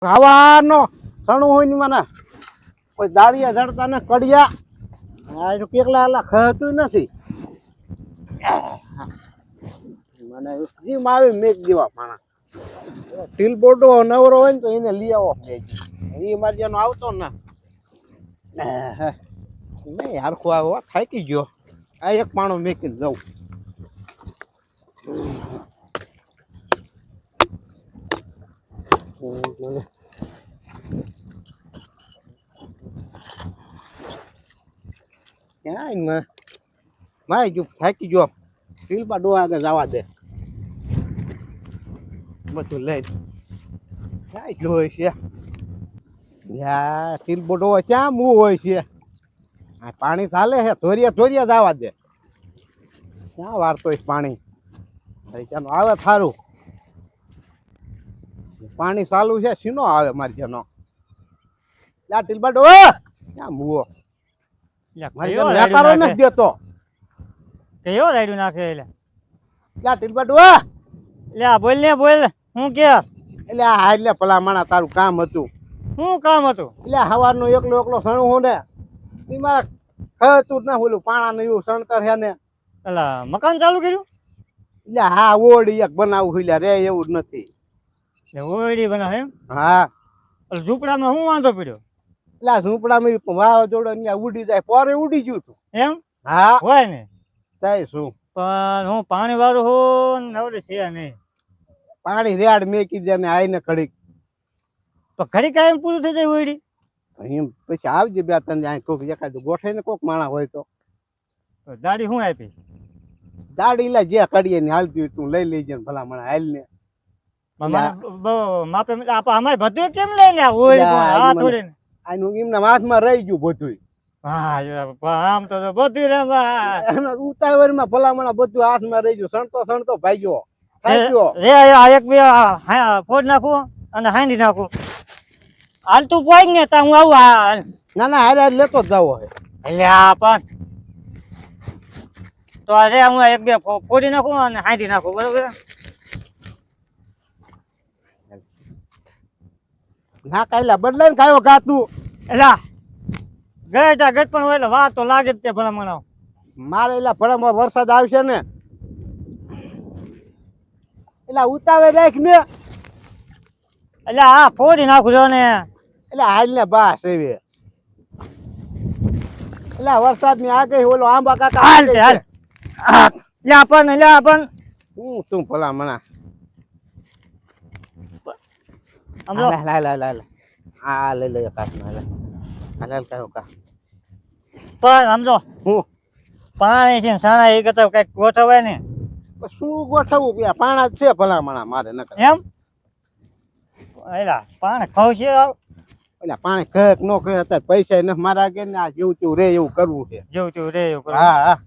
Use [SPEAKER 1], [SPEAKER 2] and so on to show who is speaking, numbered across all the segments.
[SPEAKER 1] હવાનો સણું હોય ને મને કોઈ દાળિયા જડતા ને કડિયા આ તો કેટલા આલા ખતું નથી મને જીમ આવી મેક દેવા પાણા ટીલ બોર્ડો નવરો હોય ને તો એને લઈ આવો એ મારે જેનો આવતો ને નહીં હરખું આવો થાકી ગયો આ એક પાણો મેકીને જાઉં ક્યાં માય જો થાકી ગયો ટીલપા ડોહા આગળ જવા દે બધું લઈ ક્યાં જો હોય છે યાર ટીલપો ડોહો ક્યાં મું હોય છે આ પાણી ચાલે છે ધોરિયા ધોરિયા જવા દે ક્યાં વારતો પાણી ચાલો આવે થારું પાણી ચાલુ છે શીનો આવે મારી જેનો લા ટીલપા ડોહો ક્યાં મુવો મારી જેનો વેકારો નથી દેતો
[SPEAKER 2] કયો રાડ્યું નાખે એટલે
[SPEAKER 1] લા ટીલપા ડોહો
[SPEAKER 2] લે બોલ ને બોલ હું કે
[SPEAKER 1] એટલે આ એટલે ભલા માણા તારું કામ હતું
[SPEAKER 2] શું કામ હતું
[SPEAKER 1] એટલે સવારનો એકલો એકલો સણું હું ને એ મારા ખતું જ ના બોલું પાણા ને એવું સણતર છે ને
[SPEAKER 2] એટલે મકાન ચાલુ કર્યું
[SPEAKER 1] એટલે હા ઓડી એક બનાવું એટલે રે એવું જ નથી
[SPEAKER 2] એટલે ઓયડી બનાવે એમ
[SPEAKER 1] હા
[SPEAKER 2] એટલે ઝૂંપડામાં શું વાંધો પડ્યો
[SPEAKER 1] એટલે આ ઝૂંપડામાં વાવાઝોડો અહીંયા ઉડી જાય પોરે ઉડી ગયું તું
[SPEAKER 2] એમ
[SPEAKER 1] હા
[SPEAKER 2] હોય ને
[SPEAKER 1] થાય શું
[SPEAKER 2] પણ હું પાણી વાળું હું નવડે છે નહીં
[SPEAKER 1] પાણી રેડ મેકી દે ને આઈને ઘડીક
[SPEAKER 2] તો ઘડી કાયમ પૂરું થઈ જાય ઓયડી
[SPEAKER 1] એમ પછી આવજે બે ત્રણ જાય કોઈક એકાદ ગોઠે ને કોઈક માણા હોય તો
[SPEAKER 2] દાડી શું આપી
[SPEAKER 1] દાડી લે જે કડીએ ને હાલતી હોય તું લઈ લેજે ને ભલા મને હાલ ને
[SPEAKER 2] માપે અમારે બધું કેમ લઈ લે ઓયડી થોડી
[SPEAKER 1] આનું એમના હાથમાં રહી ગયું બધું
[SPEAKER 2] હા આમ તો બધું રે
[SPEAKER 1] ઉતાવળમાં ભલામણા બધું હાથમાં રહી ગયું સણતો સણતો ભાગ્યો
[SPEAKER 2] રે એક બે ફોડ નાખું અને હાંડી નાખું હાલ તું પોઈ ને તા હું આવું
[SPEAKER 1] ના ના હારે લેતો જ જાવો
[SPEAKER 2] એટલે આ પણ તો રે હું એક બે ફોડી નાખું અને હાંડી નાખું બરોબર
[SPEAKER 1] ના કાયલા બદલાય ને ખાયો ગાતું
[SPEAKER 2] એલા ગયેટા ગટ પણ હોય એટલે વાત તો લાગે જ તે ભલા મને
[SPEAKER 1] મારે એલા ભલામાં વરસાદ આવશે ને એટલે ઉતાવે રાખ ને
[SPEAKER 2] એટલે હા ફોડી નાખું છો ને
[SPEAKER 1] એટલે હાલ ને બાસ એવી એટલે વરસાદ ની આગે ઓલો આંબા કાકા
[SPEAKER 2] હાલ લ્યા પણ
[SPEAKER 1] હું તું ભલા મણા
[SPEAKER 2] સમજો
[SPEAKER 1] હા લઈ લે કાચમાં હાલ કયો કા
[SPEAKER 2] પણ સમજો
[SPEAKER 1] હું
[SPEAKER 2] પાણી છે સાણા એ કરતા કઈક ગોઠવાય ને
[SPEAKER 1] શું ગોઠવવું કે પાણા જ છે ભલા મણા મારે નકર
[SPEAKER 2] એમ એલા પાણી ખાવ છે
[SPEAKER 1] એટલે પાણી કહે નો કહે અત્યારે પૈસા નથી મારા આગળ ને આ જેવું તેવું રે એવું કરવું છે
[SPEAKER 2] જેવું તેવું રે એવું
[SPEAKER 1] હા હા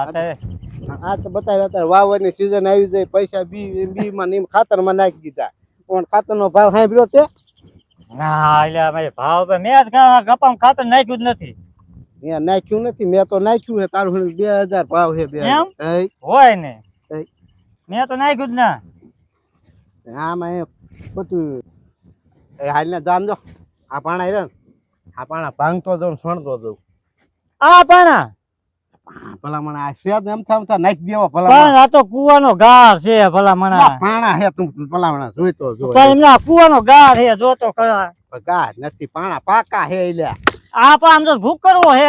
[SPEAKER 2] અત્યારે
[SPEAKER 1] આ તો બતાવે અત્યારે વાવવાની સિઝન આવી જાય પૈસા બી માં ને ખાતર માં નાખી દીધા પણ ખાતર નો ભાવ સાંભળ્યો તે
[SPEAKER 2] ના એટલે ભાવ મેં ગપામાં ખાતર નાખ્યું જ નથી
[SPEAKER 1] મેં નાખ્યું નથી મેં તો નાખ્યું છે તારું 2000 ભાવ છે
[SPEAKER 2] એમ હોય ને મેં તો નાખ્યું જ ના
[SPEAKER 1] આમાં એ બધું હાલ ને જામ જો આ પાણા રે આ પાણા ભાંગતો જાઉં સણતો જાઉં
[SPEAKER 2] આ પાણા
[SPEAKER 1] ભલા મને આ શેદ એમ થા નાખી દેવા ભલા
[SPEAKER 2] પણ આ તો કુવાનો ગાર છે ભલા મણા
[SPEAKER 1] પાણા હે તું ભલા મને જોઈતો જો
[SPEAKER 2] એમના કુવાનો ગાર છે જોતો ખરા
[SPEAKER 1] ગાર નથી પાણા પાકા હે એટલે
[SPEAKER 2] આ પણ આમ તો ભૂખ કરવો હે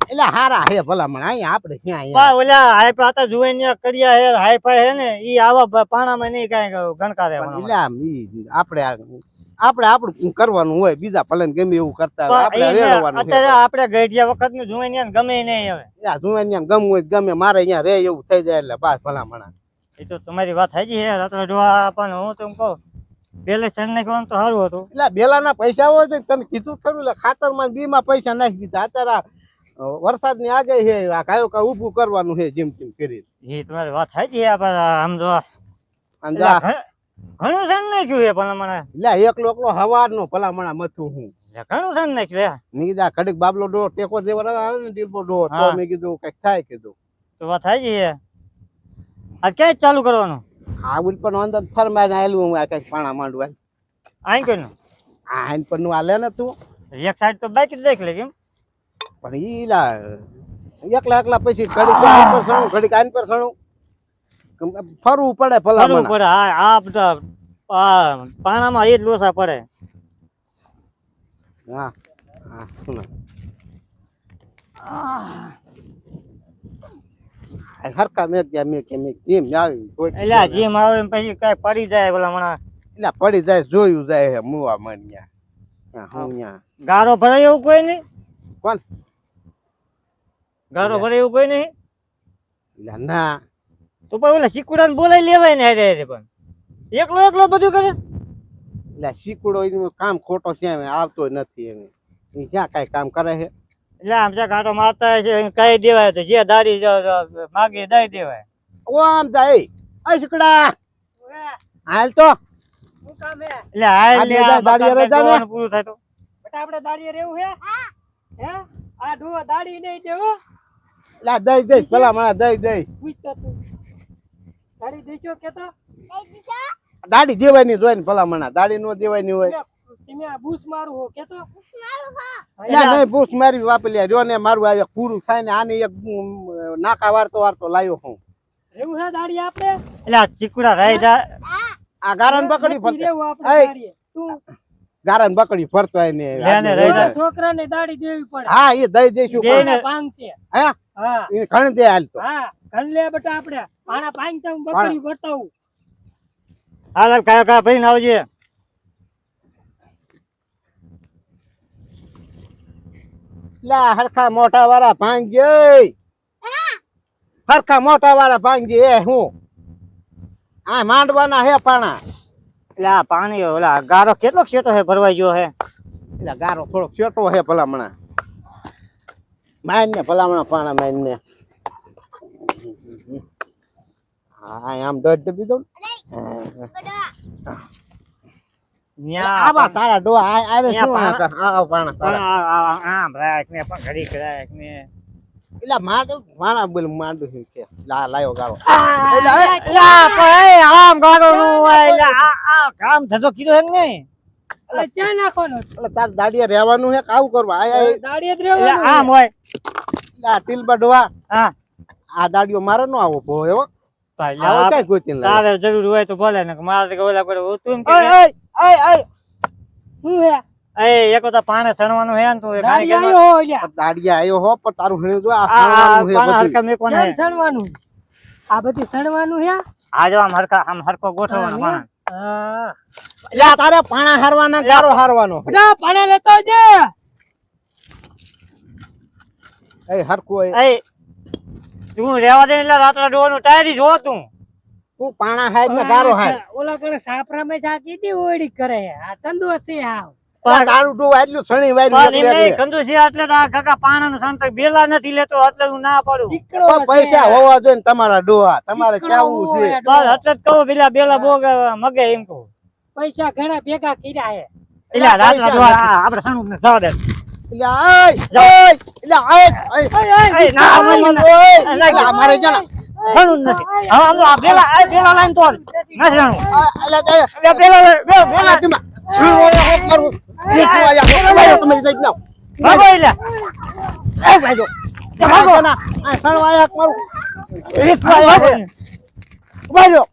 [SPEAKER 1] એટલે હારા હે ભલા મને અહીંયા આપણે ક્યાં
[SPEAKER 2] ઓલા હાઈ પાતા જુએ ને કડિયા હે હાઈ ફાઈ હે ને ઈ આવા પાણામાં નહીં કાંઈ ગણકારે
[SPEAKER 1] એટલે આપણે આપણું કરવાનું હોય બીજા ભલે ગમે એવું કરતા આપણે રેવાનું
[SPEAKER 2] અત્યારે આપણે ગઈડિયા વખત નું જુએ ને ગમે નહીં હવે
[SPEAKER 1] જુએ ને ગમ હોય ગમે મારે અહીંયા રે એવું થઈ જાય એટલે બસ ભલા મણા
[SPEAKER 2] એ તો તમારી વાત થઈ ગઈ હે રાત્રે જોવા પણ હું તમને કહું બેલે ચણ નાખવાનું તો સારું હતું એટલે
[SPEAKER 1] બેલાના પૈસા હોય તો તને કીધું ખરું એટલે ખાતરમાં બી માં પૈસા નાખી દીધા અત્યારે વરસાદ ની આગે છે આ કાયો કા ઊભું કરવાનું છે જેમ તેમ કરી
[SPEAKER 2] એ તમારી વાત થઈ ગઈ આમ જો ઘણું સણ નાખ્યું છે ભલામણા
[SPEAKER 1] એટલે એકલો હવારનો ભલામણા મથું હું
[SPEAKER 2] ઘણું સણ નાખ્યું
[SPEAKER 1] મેં કીધા ઘડીક બાબલો ડો ટેકો દેવા આવે ને ડીલબો ડો તો મેં કીધું કઈક થાય કીધું
[SPEAKER 2] તો વાત થઈ ગઈ આ ક્યાં ચાલુ કરવાનું
[SPEAKER 1] આ ઉપર અંદર ફરમાઈને આવેલું હું આ કઈ પાણા માંડવા
[SPEAKER 2] આઈ કોઈનું
[SPEAKER 1] આ હાઈન પર નું આલે ને તું
[SPEAKER 2] એક સાઈડ તો બાઈક જ દેખ લે કેમ
[SPEAKER 1] પણ ઈ લા એકલા એકલા પછી ઘડીક આઈન પર સણું ઘડીક આઈન પર સણું ફરવું પડે ભલા
[SPEAKER 2] ફરવું
[SPEAKER 1] મને
[SPEAKER 2] પડે આ બધા પાણામાં એ જ લોસા પડે
[SPEAKER 1] હા હા સુન હરકા મેં જેમ આવી
[SPEAKER 2] એટલે આ જેમ આવે એમ પછી કઈ પડી જાય પેલા મને
[SPEAKER 1] એટલે પડી જાય જોયું જાય હે મુવા મન્યા હું ન્યા
[SPEAKER 2] ગારો ભરાય એવું કોઈ નહીં
[SPEAKER 1] કોણ
[SPEAKER 2] ગારો ભરાય એવું કોઈ નહીં
[SPEAKER 1] એટલે ના
[SPEAKER 2] તો પણ ઓલા શીકુડાને બોલાવી લેવાય ને હારે હારે પણ એકલો બધું કરે
[SPEAKER 1] એટલે શીકડો એનું કામ ખોટો છે એમ આવતો નથી એમ એ ક્યાં કઈ કામ કરે છે
[SPEAKER 2] એટલે આમ જે ગાંઠો મારતા છે કઈ દેવાય તો જે દાડી માગે દઈ દેવાય
[SPEAKER 1] ઓ આમ જાય એ શીકડા હાલ તો
[SPEAKER 2] એટલે હાલ
[SPEAKER 1] આ
[SPEAKER 2] લે,
[SPEAKER 1] બે
[SPEAKER 2] આ
[SPEAKER 1] દાડીએ
[SPEAKER 2] બકા
[SPEAKER 1] રજા ને?
[SPEAKER 2] જોવાનું પૂરું થાય તો
[SPEAKER 3] બટા આપણે દાડીએ રહેવું હે હે આ ડો દાડી નહીં દેવો
[SPEAKER 1] એટલે દઈ ભલા મને દઈ
[SPEAKER 3] પૂછતો તું દાડી દેજો કેતો
[SPEAKER 1] દાડી દેવાની જોઈ ને ભલા મને દાડી નો દેવાની હોય
[SPEAKER 3] તમે આ બૂસ મારું હો કેતો
[SPEAKER 1] એટલે નહીં બૂસ મારી વાપરી રહ્યો ને મારું આ એક પૂરું થાય ને આની એક નાકા વારતો લાયો હું
[SPEAKER 3] રહેવું હે દાડી આપણે
[SPEAKER 2] એટલે આ ચીકુડા રહી જાય
[SPEAKER 1] આ ગારન બકડી
[SPEAKER 3] નથી
[SPEAKER 1] ફરતો
[SPEAKER 3] રહેવું આપણે
[SPEAKER 1] એય.
[SPEAKER 3] દાડીએ તું
[SPEAKER 1] ગારન બકડી ફરતો હોય ને
[SPEAKER 2] લે ને રહી જાય.
[SPEAKER 3] છોકરાને દાડી દેવી પડે
[SPEAKER 1] હા એ દઈ દઈશું
[SPEAKER 2] બે
[SPEAKER 1] પણ
[SPEAKER 2] ને.
[SPEAKER 3] ભાંગ છે
[SPEAKER 1] હે
[SPEAKER 3] હા
[SPEAKER 1] એ ઘણ દે હાલ તો
[SPEAKER 3] હા ઘન લે બટા આપણે પાણા ભાંગ તો હું બકરી બતાવું
[SPEAKER 2] હાલ કયા ભરીને આવજે
[SPEAKER 1] લા હરખા મોટા વાળા ભાંગી હરખા મોટા વાળા ભાંગી એ હું આ માંડવાના હે પાણા
[SPEAKER 2] એટલે આ પાણી ઓલા ગારો કેટલો છેટો હે ભરવાઈ ગયો હે
[SPEAKER 1] એટલે ગારો થોડોક છેટો હે ભલામણા માઇન ને ભલામણા પાણા માઇન ને હા આમ દોડ દબી દઉં આવા તારા ડો આવે
[SPEAKER 2] ન્યા
[SPEAKER 1] શું આ પાણા તારા
[SPEAKER 2] આમ રાખ ને પણ ઘડીક રાખ ને
[SPEAKER 1] એટલે માણા બોલ માંડું છે કે લાયો ગારો
[SPEAKER 2] આમ ગારો નું હોય એટલે આ કામ થતો કીધું હે ને
[SPEAKER 3] ચા નાખવાનો
[SPEAKER 1] એટલે તાર દાડિયા રહેવાનું હે કે આવું કરવા આ
[SPEAKER 3] દાડીએ જ
[SPEAKER 2] એટલે
[SPEAKER 3] રહેવાનું
[SPEAKER 2] આમ હોય
[SPEAKER 1] આ ટીલબા ડોવા
[SPEAKER 2] હા
[SPEAKER 1] આ દાડિયો મારે નો આવો ભો એવો આ કઈ ગોતીને લાવ્યો?
[SPEAKER 2] તારે જરૂર હોય તો બોલે ને મારે તો ઓલા કરે તું એમ કે
[SPEAKER 3] શું હે
[SPEAKER 2] એ એક તો પાણે સણવાનું હે ને તું એ
[SPEAKER 3] દાડી
[SPEAKER 2] કાંઈ
[SPEAKER 3] આવ્યો હો લ્યા
[SPEAKER 1] દાડિયા આયો હો પણ તારું હણ્યું જો આ
[SPEAKER 2] આ
[SPEAKER 1] સણવાનું હે
[SPEAKER 2] પાણા
[SPEAKER 1] બધું.
[SPEAKER 2] હરકા મેકવાના
[SPEAKER 3] કેમ
[SPEAKER 2] હે
[SPEAKER 3] સણવાનું આ બધી સણવાનું હે
[SPEAKER 2] આ જો આમ હરકો ગોઠવવાનો
[SPEAKER 3] હા,
[SPEAKER 2] પાણા
[SPEAKER 3] હા
[SPEAKER 1] એટલે આ તારે પાણા હારવાના ગારો હારવાનો
[SPEAKER 3] બટા પાણા લેતો જે
[SPEAKER 1] એ હરખું હોય
[SPEAKER 2] એ તું રેવા દે એટલે રાત્રે ડોવાનું ટાયરી જો તું
[SPEAKER 1] તું પાણા હાર ને ગારો હાર
[SPEAKER 3] ઓલા કરે સાપરામાં જા કીધી ઓડી કરે આ તંદુરસ્તી હાવ
[SPEAKER 1] પણ તારું ડો એટલું સણી
[SPEAKER 2] પણ
[SPEAKER 1] વાર્યું
[SPEAKER 2] એમ
[SPEAKER 1] એકલે
[SPEAKER 2] નહીં,
[SPEAKER 1] એકલે.
[SPEAKER 2] કંજુસી એટલે તો આ કાકા પાણાનું સંતક બેલા નથી લેતો એટલે હું ના પાડું
[SPEAKER 3] ચીકણો
[SPEAKER 1] પણ પૈસા હોવા જોઈએ ને તમારા ડોહા તમારે કેવું છે
[SPEAKER 2] બસ એટલે જ કહું પેલા બેલા બોગ મગે એમ કહું
[SPEAKER 3] પૈસા ઘણા ભેગા કર્યા હે
[SPEAKER 2] એટલે આ રાત્રે ડોહા આપણે સણું ને જવા દે
[SPEAKER 1] એટલે
[SPEAKER 2] એ ના
[SPEAKER 1] એટલે અમારે જા ને.
[SPEAKER 2] સણું જ નથી હવે આમ તો આ બેલા લાઈન તો નથી સણું
[SPEAKER 1] એટલે
[SPEAKER 2] બેલા
[SPEAKER 1] તેમાં શું કરું? શું આયા? તમે જઈ જાઓ.
[SPEAKER 2] ભાગો એટલે
[SPEAKER 1] એ ભાઈજો. ભાગો ના. આ સણવાયા મારું.
[SPEAKER 2] ભાગો.
[SPEAKER 1] ભાઈજો.